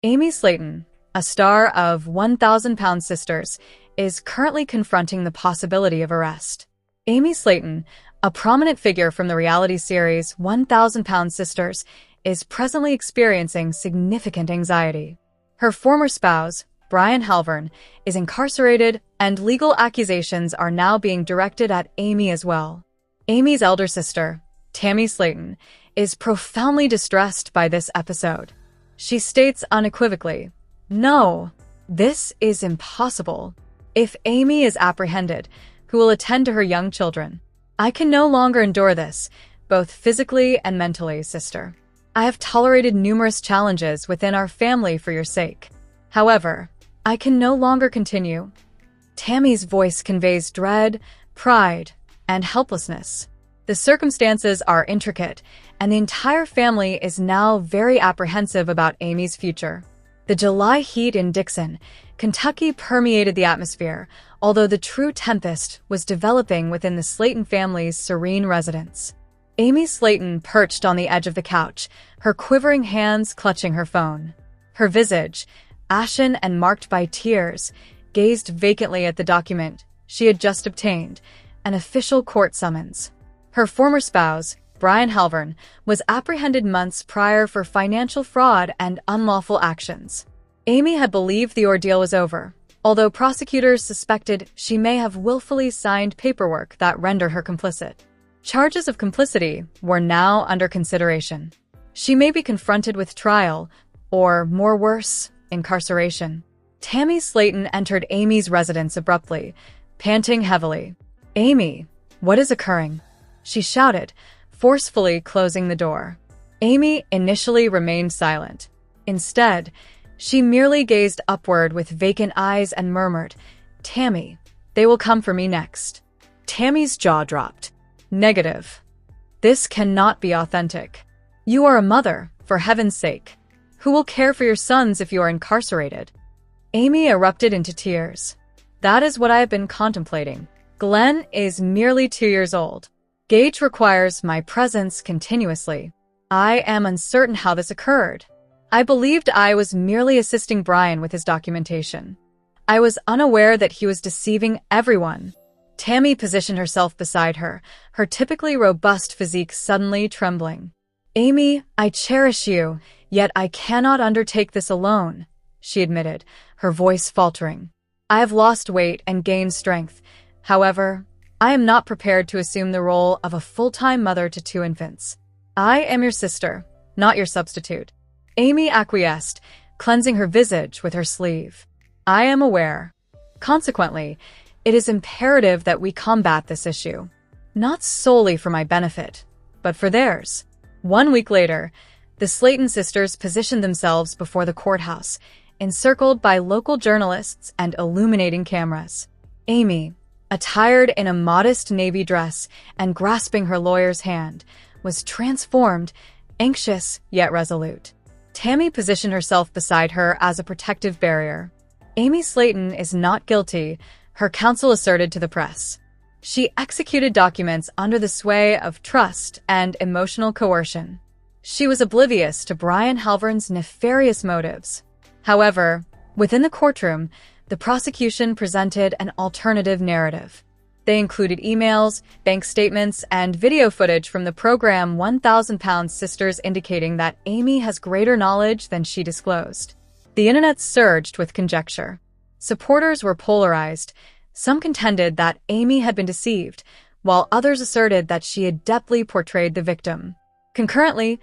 Amy Slayton, a star of 1,000-Pound Sisters, is currently confronting the possibility of arrest. Amy Slayton, a prominent figure from the reality series 1,000-Pound Sisters, is presently experiencing significant anxiety. Her former spouse, Brian Lovvorn, is incarcerated, and legal accusations are now being directed at Amy as well. Amy's elder sister, Tammy Slayton, is profoundly distressed by this episode. She states unequivocally, "No, this is impossible. If Amy is apprehended, who will attend to her young children? I can no longer endure this, both physically and mentally, sister. I have tolerated numerous challenges within our family for your sake. However, I can no longer continue." Tammy's voice conveys dread, pride, and helplessness. The circumstances are intricate, and the entire family is now very apprehensive about Amy's future. The July heat in Dixon, Kentucky permeated the atmosphere, although the true tempest was developing within the Slayton family's serene residence. Amy Slayton perched on the edge of the couch, her quivering hands clutching her phone. Her visage, ashen and marked by tears, gazed vacantly at the document she had just obtained, an official court summons. Her former spouse, Brian Lovvorn, was apprehended months prior for financial fraud and unlawful actions. Amy had believed the ordeal was over, although prosecutors suspected she may have willfully signed paperwork that rendered her complicit. Charges of complicity were now under consideration. She may be confronted with trial, or, more worse, incarceration. Tammy Slayton entered Amy's residence abruptly, panting heavily. "Amy, what is occurring?" she shouted, forcefully closing the door. Amy initially remained silent. Instead, she merely gazed upward with vacant eyes and murmured, "Tammy, they will come for me next." Tammy's jaw dropped. "Negative. This cannot be authentic. You are a mother, for heaven's sake. Who will care for your sons if you are incarcerated?" Amy erupted into tears. "That is what I have been contemplating. Glenn is merely 2 years old. Gage requires my presence continuously. I am uncertain how this occurred. I believed I was merely assisting Brian with his documentation. I was unaware that he was deceiving everyone." Tammy positioned herself beside her, her typically robust physique suddenly trembling. "Amy, I cherish you, yet I cannot undertake this alone," she admitted, her voice faltering. "I have lost weight and gained strength. However, I am not prepared to assume the role of a full-time mother to 2 infants. I am your sister, not your substitute." Amy acquiesced, cleansing her visage with her sleeve. "I am aware. Consequently, it is imperative that we combat this issue, not solely for my benefit, but for theirs." 1 week later, the Slayton sisters positioned themselves before the courthouse, encircled by local journalists and illuminating cameras. Amy, attired in a modest navy dress and grasping her lawyer's hand, was transformed, anxious yet resolute. Tammy positioned herself beside her as a protective barrier. "Amy Slayton is not guilty," her counsel asserted to the press. "She executed documents under the sway of trust and emotional coercion. She was oblivious to Brian Lovvorn's nefarious motives." However, within the courtroom, the prosecution presented an alternative narrative. They included emails, bank statements, and video footage from the program 1,000-Pound Sisters indicating that Amy has greater knowledge than she disclosed. The internet surged with conjecture. Supporters were polarized. Some contended that Amy had been deceived, while others asserted that she had adeptly portrayed the victim. Concurrently,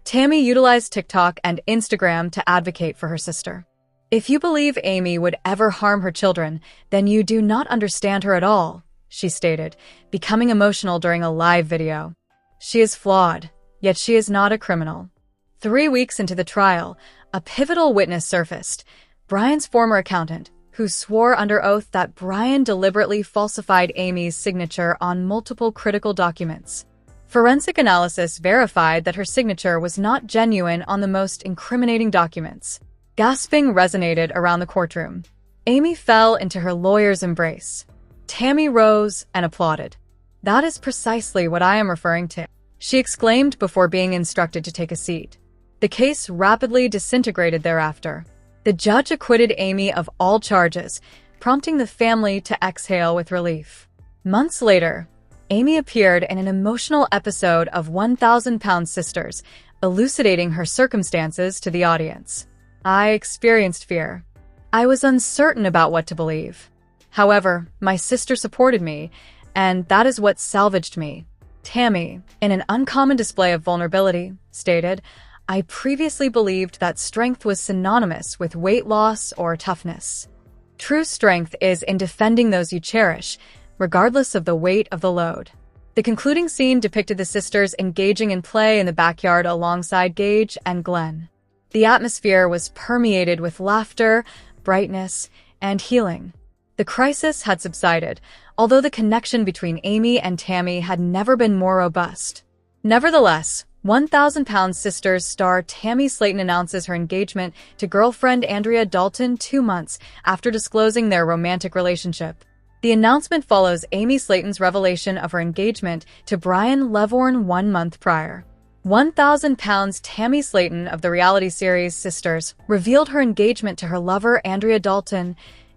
Tammy utilized TikTok and Instagram to advocate for her sister. "If you believe Amy would ever harm her children, then you do not understand her at all," she stated, becoming emotional during a live video. "She is flawed, yet she is not a criminal." 3 weeks into the trial, a pivotal witness surfaced, Brian's former accountant, who swore under oath that Brian deliberately falsified Amy's signature on multiple critical documents. Forensic analysis verified that her signature was not genuine on the most incriminating documents. Gasping resonated around the courtroom. Amy fell into her lawyer's embrace. Tammy rose and applauded. "That is precisely what I am referring to," she exclaimed before being instructed to take a seat. The case rapidly disintegrated thereafter. The judge acquitted Amy of all charges, prompting the family to exhale with relief. Months later, Amy appeared in an emotional episode of 1,000-Pound Sisters, elucidating her circumstances to the audience. I experienced fear. I was uncertain about what to believe. However, my sister supported me, and that is what salvaged me. Tammy, in an uncommon display of vulnerability, stated, I previously believed that strength was synonymous with weight loss or toughness. True strength is in defending those you cherish, regardless of the weight of the load. The concluding scene depicted the sisters engaging in play in the backyard alongside Gage and Glenn. The atmosphere was permeated with laughter, brightness, and healing. The crisis had subsided, although the connection between Amy and Tammy had never been more robust. Nevertheless, 1,000-Pound Sisters star Tammy Slaton announces her engagement to girlfriend Andrea Dalton 2 months after disclosing their romantic relationship. The announcement follows Amy Slaton's revelation of her engagement to Brian Lovvorn 1 month prior. 1,000-Pounds Tammy Slaton of the reality series Sisters revealed her engagement to her lover Andrea Dalton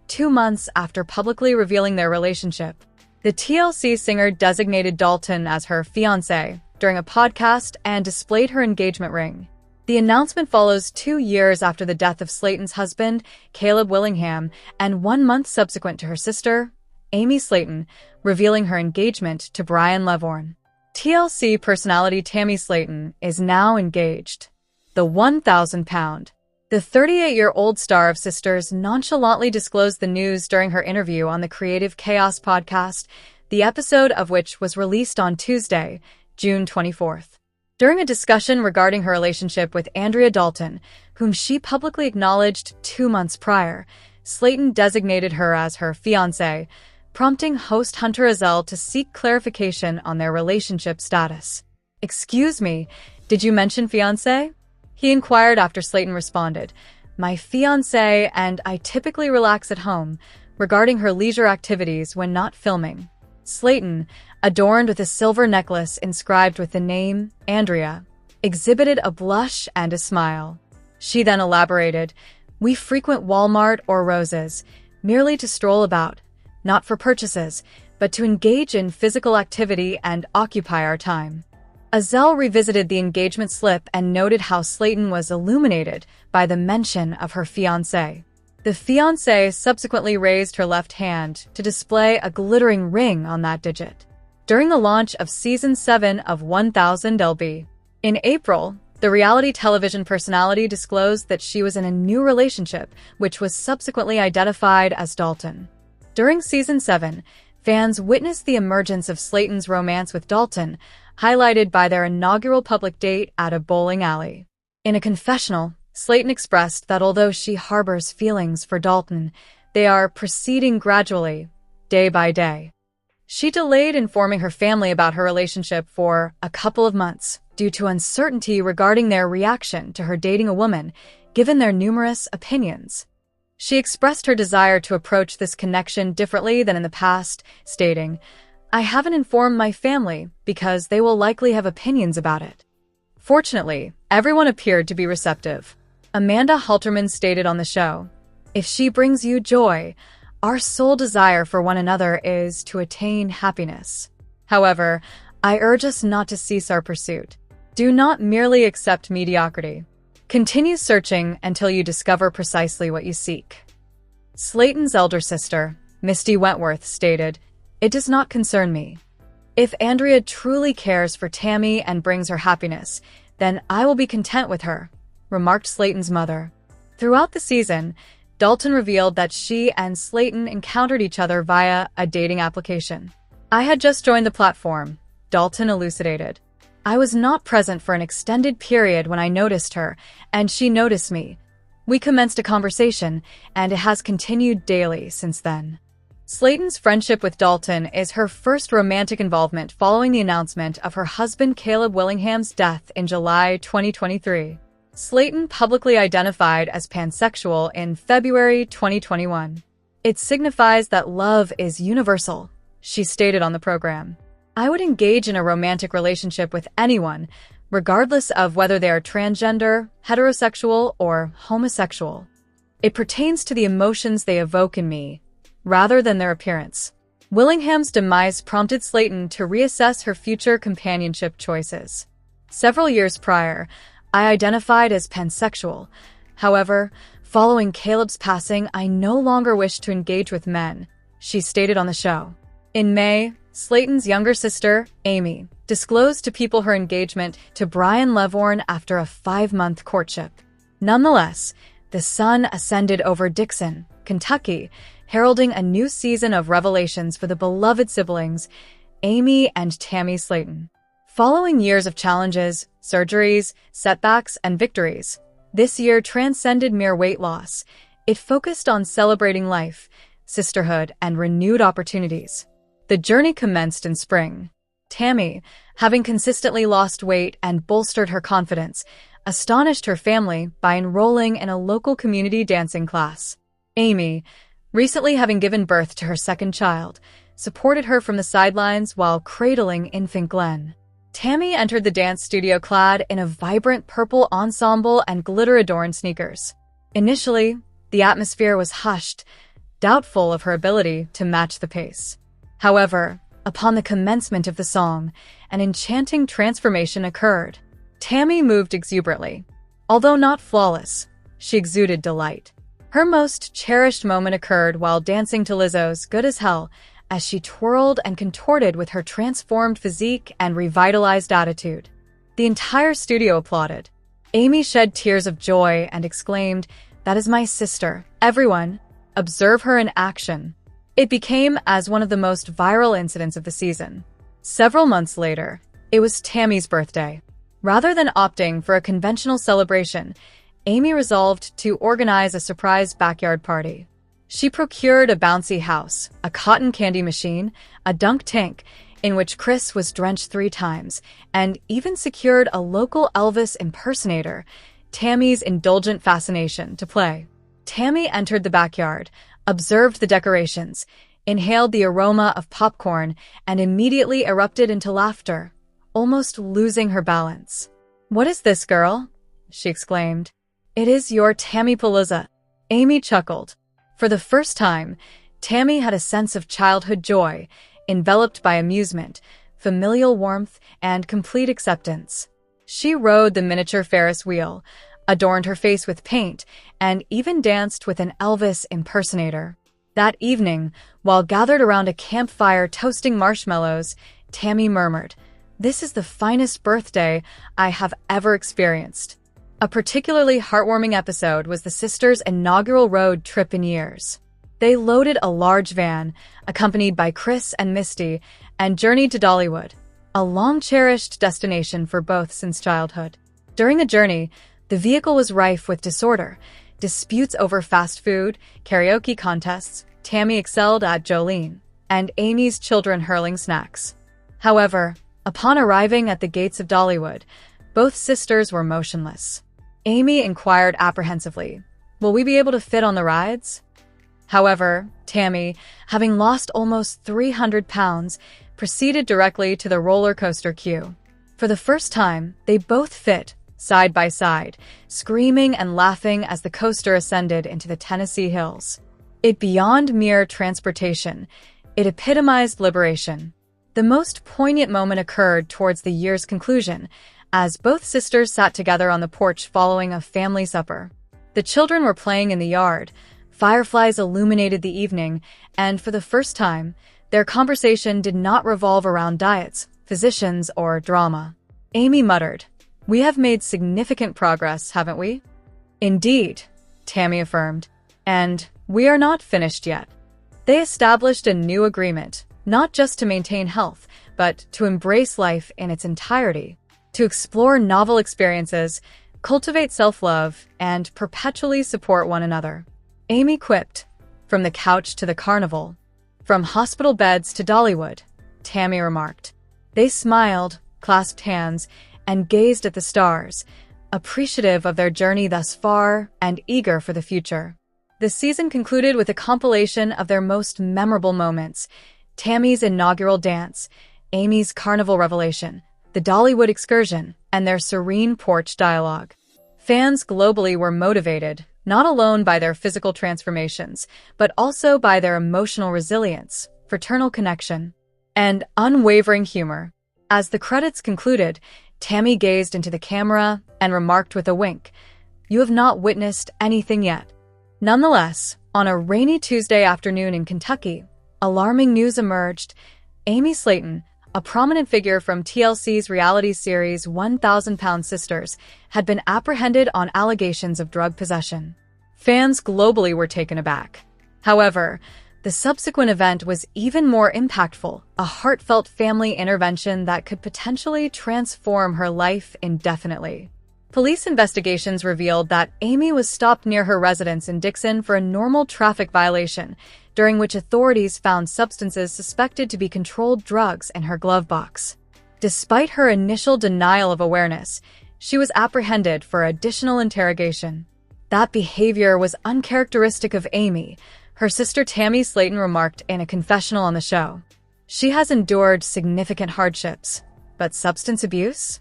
2 months after publicly revealing their relationship. The TLC singer designated Dalton as her fiancé during a podcast and displayed her engagement ring. The announcement follows 2 years after the death of Slaton's husband, Caleb Willingham, and 1 month subsequent to her sister, Amy Slaton, revealing her engagement to Brian Lovvorn. TLC personality Tammy Slaton is now engaged. The 1,000-Pound. The 38-year-old star of Sisters nonchalantly disclosed the news during her interview on the Creative Chaos podcast, the episode of which was released on Tuesday, June 24th. During a discussion regarding her relationship with Andrea Dalton, whom she publicly acknowledged 2 months prior, Slaton designated her as her fiancé, prompting host Hunter Ezel to seek clarification on their relationship status. "Excuse me, did you mention fiancé?" he inquired after Slaton responded, "My fiancé and I typically relax at home," regarding her leisure activities when not filming. Slaton, adorned with a silver necklace inscribed with the name Andrea, exhibited a blush and a smile. She then elaborated, "We frequent Walmart or Rose's, merely to stroll about, not for purchases, but to engage in physical activity and occupy our time." Ezel revisited the engagement slip and noted how Slaton was illuminated by the mention of her fiancé. The fiancé subsequently raised her left hand to display a glittering ring on that digit. During the launch of Season 7 of 1000 LB. In April, the reality television personality disclosed that she was in a new relationship, which was subsequently identified as Dalton. During Season 7, fans witnessed the emergence of Slaton's romance with Dalton, highlighted by their inaugural public date at a bowling alley. In a confessional, Slaton expressed that although she harbors feelings for Dalton, they are proceeding gradually, day by day. She delayed informing her family about her relationship for a couple of months due to uncertainty regarding their reaction to her dating a woman, given their numerous opinions. She expressed her desire to approach this connection differently than in the past, stating, "I haven't informed my family because they will likely have opinions about it." Fortunately, everyone appeared to be receptive. Amanda Halterman stated on the show, "If she brings you joy, our sole desire for one another is to attain happiness. However, I urge us not to cease our pursuit. Do not merely accept mediocrity. Continue searching until you discover precisely what you seek." Slaton's elder sister, Misty Wentworth, stated, "It does not concern me. If Andrea truly cares for Tammy and brings her happiness, then I will be content with her," remarked Slaton's mother. Throughout the season, Dalton revealed that she and Slaton encountered each other via a dating application. "I had just joined the platform," Dalton elucidated. "I was not present for an extended period when I noticed her, and she noticed me. We commenced a conversation, and it has continued daily since then." Slaton's friendship with Dalton is her first romantic involvement following the announcement of her husband Caleb Willingham's death in July 2023. Slaton publicly identified as pansexual in February 2021. "It signifies that love is universal," she stated on the program. "I would engage in a romantic relationship with anyone, regardless of whether they are transgender, heterosexual, or homosexual. It pertains to the emotions they evoke in me, rather than their appearance. Willingham's demise prompted Slayton to reassess her future companionship choices. Several years prior, I identified as pansexual. However, following Caleb's passing, I no longer wish to engage with men, she stated on the show. In May, Slayton's younger sister, Amy, disclosed to people her engagement to Brian Lovvorn after a 5-month courtship. Nonetheless, the sun ascended over Dixon, Kentucky, heralding a new season of revelations for the beloved siblings, Amy and Tammy Slayton. Following years of challenges, surgeries, setbacks, and victories, this year transcended mere weight loss. It focused on celebrating life, sisterhood, and renewed opportunities. The journey commenced in spring. Tammy, having consistently lost weight and bolstered her confidence, astonished her family by enrolling in a local community dancing class. Amy, recently having given birth to her second child, supported her from the sidelines while cradling infant Glenn. Tammy entered the dance studio clad in a vibrant purple ensemble and glitter-adorned sneakers. Initially, the atmosphere was hushed, doubtful of her ability to match the pace. However, upon the commencement of the song, an enchanting transformation occurred. Tammy moved exuberantly. Although not flawless, she exuded delight. Her most cherished moment occurred while dancing to Lizzo's Good as Hell, as she twirled and contorted with her transformed physique and revitalized attitude. The entire studio applauded. Amy shed tears of joy and exclaimed, "That is my sister. Everyone, observe her in action." It became as one of the most viral incidents of the season. Several months later, it was Tammy's birthday. Rather than opting for a conventional celebration, Amy resolved to organize a surprise backyard party. She procured a bouncy house, a cotton candy machine, a dunk tank, in which Chris was drenched 3 times, and even secured a local Elvis impersonator, Tammy's indulgent fascination, to play. Tammy entered the backyard, observed the decorations, inhaled the aroma of popcorn, and immediately erupted into laughter, almost losing her balance. "What is this, girl?" she exclaimed. "It is your Tammy Palooza." Amy chuckled. For the first time, Tammy had a sense of childhood joy, enveloped by amusement, familial warmth, and complete acceptance. She rode the miniature Ferris wheel, adorned her face with paint, and even danced with an Elvis impersonator. That evening, while gathered around a campfire toasting marshmallows, Tammy murmured, "This is the finest birthday I have ever experienced." A particularly heartwarming episode was the sisters' inaugural road trip in years. They loaded a large van, accompanied by Chris and Misty, and journeyed to Dollywood, a long-cherished destination for both since childhood. During the journey, the vehicle was rife with disorder, disputes over fast food, karaoke contests, Tammy excelled at Jolene, and Amy's children hurling snacks. However, upon arriving at the gates of Dollywood, both sisters were motionless. Amy inquired apprehensively, "Will we be able to fit on the rides?" However, Tammy, having lost almost 300 pounds, proceeded directly to the roller coaster queue. For the first time, they both fit, side by side, screaming and laughing as the coaster ascended into the Tennessee hills. It beyond mere transportation, it epitomized liberation. The most poignant moment occurred towards the year's conclusion, as both sisters sat together on the porch following a family supper. The children were playing in the yard, fireflies illuminated the evening, and for the first time, their conversation did not revolve around diets, physicians, or drama. Amy muttered, "We have made significant progress, haven't we?" "Indeed," Tammy affirmed, "and we are not finished yet." They established a new agreement, not just to maintain health, but to embrace life in its entirety, to explore novel experiences, cultivate self-love, and perpetually support one another. Amy quipped, "From the couch to the carnival, from hospital beds to Dollywood," Tammy remarked. They smiled, clasped hands, and gazed at the stars, appreciative of their journey thus far and eager for the future. The season concluded with a compilation of their most memorable moments: Tammy's inaugural dance, Amy's carnival revelation, the Dollywood excursion, and their serene porch dialogue. Fans globally were motivated, not alone by their physical transformations, but also by their emotional resilience, fraternal connection, and unwavering humor. As the credits concluded, Tammy gazed into the camera and remarked with a wink, "You have not witnessed anything yet." Nonetheless, on a rainy Tuesday afternoon in Kentucky, alarming news emerged. Amy Slayton, a prominent figure from TLC's reality series 1,000-Pound Sisters, had been apprehended on allegations of drug possession. Fans globally were taken aback. However, the subsequent event was even more impactful, a heartfelt family intervention that could potentially transform her life indefinitely. Police investigations revealed that Amy was stopped near her residence in Dixon for a normal traffic violation, during which authorities found substances suspected to be controlled drugs in her glove box. Despite her initial denial of awareness, she was apprehended for additional interrogation. That behavior was uncharacteristic of Amy, her sister Tammy Slayton remarked in a confessional on the show. She has endured significant hardships, but substance abuse?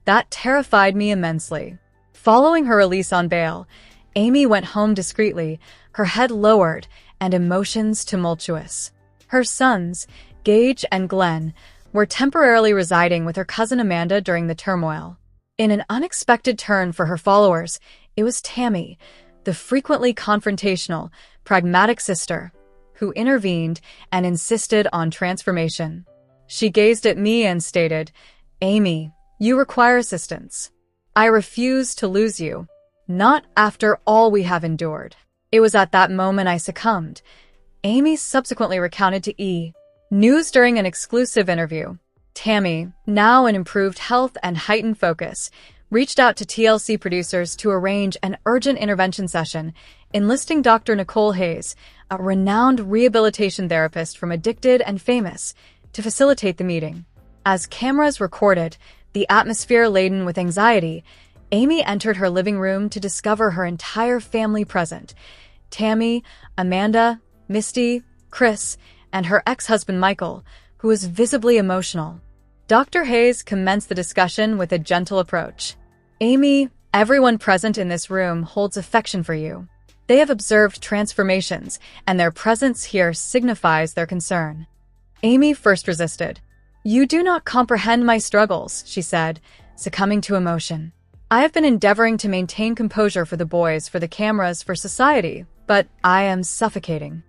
That terrified me immensely. Following her release on bail, Amy went home discreetly, her head lowered and emotions tumultuous. Her sons, Gage and Glenn, were temporarily residing with her cousin Amanda during the turmoil. In an unexpected turn for her followers, it was Tammy, the frequently confrontational, pragmatic sister, who intervened and insisted on transformation. She gazed at me and stated, "Amy, you require assistance. I refuse to lose you. Not after all we have endured." It was at that moment I succumbed. Amy subsequently recounted to E! News during an exclusive interview. Tammy, now in improved health and heightened focus, reached out to TLC producers to arrange an urgent intervention session, enlisting Dr. Nicole Hayes, a renowned rehabilitation therapist from Addicted and Famous, to facilitate the meeting. As cameras recorded, the atmosphere laden with anxiety, Amy entered her living room to discover her entire family present. Tammy, Amanda, Misty, Chris, and her ex-husband Michael, who was visibly emotional. Dr. Hayes commenced the discussion with a gentle approach. "Amy, everyone present in this room holds affection for you. They have observed transformations, and their presence here signifies their concern." Amy first resisted. "You do not comprehend my struggles," she said, succumbing to emotion. "I have been endeavoring to maintain composure for the boys, for the cameras, for society, but I am suffocating."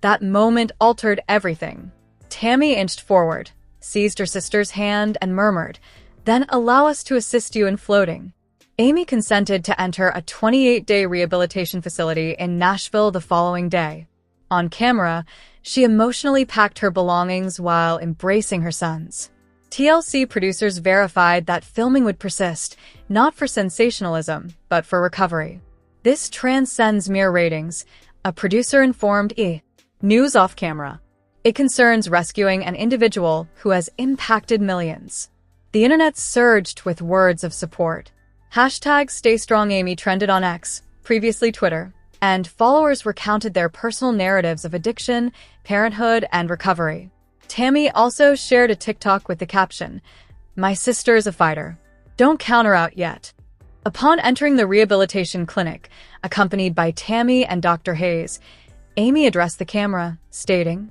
That moment altered everything. Tammy inched forward, seized her sister's hand, and murmured, "Then allow us to assist you in floating." Amy consented to enter a 28-day rehabilitation facility in Nashville the following day. On camera, she emotionally packed her belongings while embracing her sons. TLC producers verified that filming would persist, not for sensationalism, but for recovery. "This transcends mere ratings," a producer informed E! News off camera. "It concerns rescuing an individual who has impacted millions." The internet surged with words of support. #StayStrongAmy trended on X, previously Twitter, and followers recounted their personal narratives of addiction, parenthood, and recovery. Tammy also shared a TikTok with the caption, "My sister is a fighter. Don't count her out yet." Upon entering the rehabilitation clinic, accompanied by Tammy and Dr. Hayes, Amy addressed the camera, stating,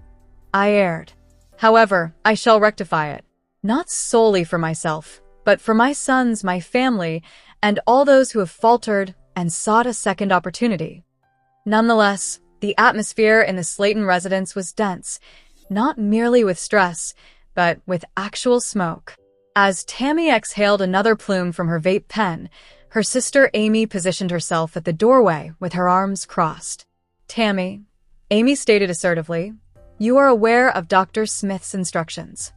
"I erred. However, I shall rectify it. Not solely for myself, but for my sons, my family, and all those who have faltered and sought a second opportunity." Nonetheless, the atmosphere in the Slayton residence was dense, not merely with stress, but with actual smoke. As Tammy exhaled another plume from her vape pen, her sister Amy positioned herself at the doorway with her arms crossed. "Tammy," Amy stated assertively, "you are aware of Dr. Smith's instructions.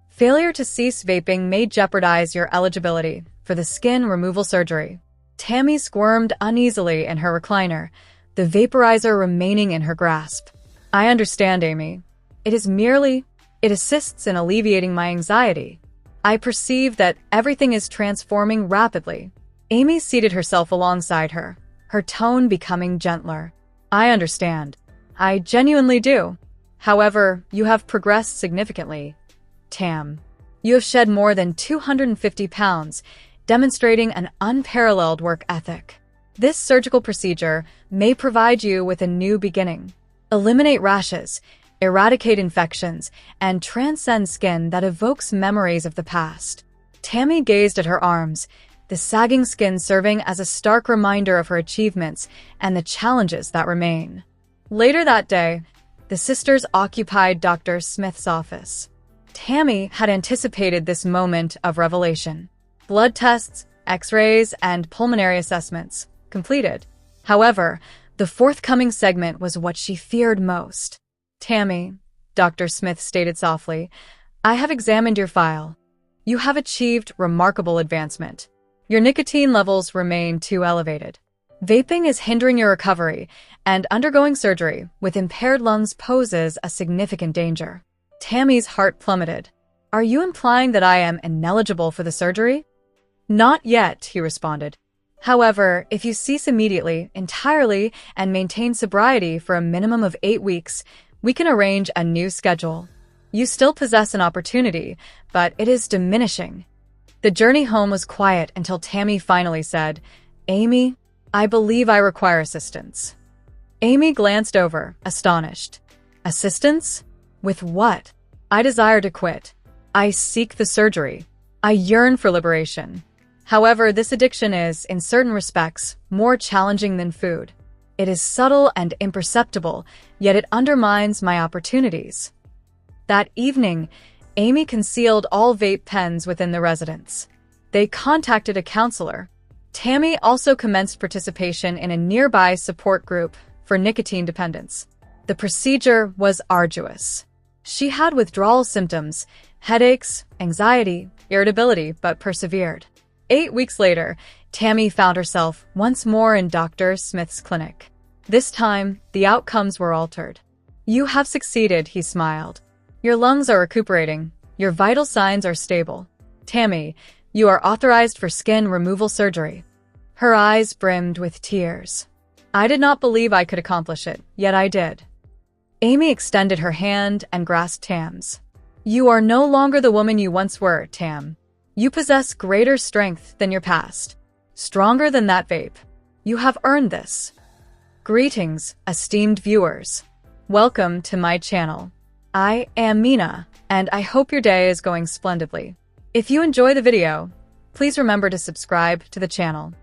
Failure to cease vaping may jeopardize your eligibility for the skin removal surgery." Tammy squirmed uneasily in her recliner, the vaporizer remaining in her grasp. "I understand, Amy. It assists in alleviating my anxiety. I perceive that everything is transforming rapidly." Amy seated herself alongside her, her tone becoming gentler. "I understand. I genuinely do. However, you have progressed significantly. Tam, you have shed more than 250 pounds, demonstrating an unparalleled work ethic. This surgical procedure may provide you with a new beginning. Eliminate rashes, eradicate infections, and transcend skin that evokes memories of the past. Tammy gazed at her arms, the sagging skin serving as a stark reminder of her achievements and the challenges that remain. Later that day, the sisters occupied Dr. Smith's office. Tammy had anticipated this moment of revelation. Blood tests, x-rays, and pulmonary assessments completed. However, the forthcoming segment was what she feared most. "Tammy," Dr. Smith stated softly, "I have examined your file. You have achieved remarkable advancement. Your nicotine levels remain too elevated. Vaping is hindering your recovery, and undergoing surgery with impaired lungs poses a significant danger." Tammy's heart plummeted. "Are you implying that I am ineligible for the surgery?" "Not yet," he responded. "However, if you cease immediately, entirely, and maintain sobriety for a minimum of 8 weeks, we can arrange a new schedule. You still possess an opportunity, but it is diminishing." The journey home was quiet until Tammy finally said, "Amy, I believe I require assistance." Amy glanced over, astonished. "Assistance? With what?" "I desire to quit. I seek the surgery. I yearn for liberation. However, this addiction is, in certain respects, more challenging than food. It is subtle and imperceptible, yet it undermines my opportunities." That evening, Amy concealed all vape pens within the residence. They contacted a counselor. Tammy also commenced participation in a nearby support group for nicotine dependence. The procedure was arduous. She had withdrawal symptoms, headaches, anxiety, irritability, but persevered. 8 weeks later, Tammy found herself once more in Dr. Smith's clinic. This time, the outcomes were altered. "You have succeeded," he smiled. "Your lungs are recuperating. Your vital signs are stable. Tammy, you are authorized for skin removal surgery." Her eyes brimmed with tears. "I did not believe I could accomplish it, yet I did." Amy extended her hand and grasped Tam's. "You are no longer the woman you once were, Tam. You possess greater strength than your past. Stronger than that vape. You have earned this." Greetings, esteemed viewers. Welcome to my channel. I am Mina, and I hope your day is going splendidly. If you enjoy the video, please remember to subscribe to the channel.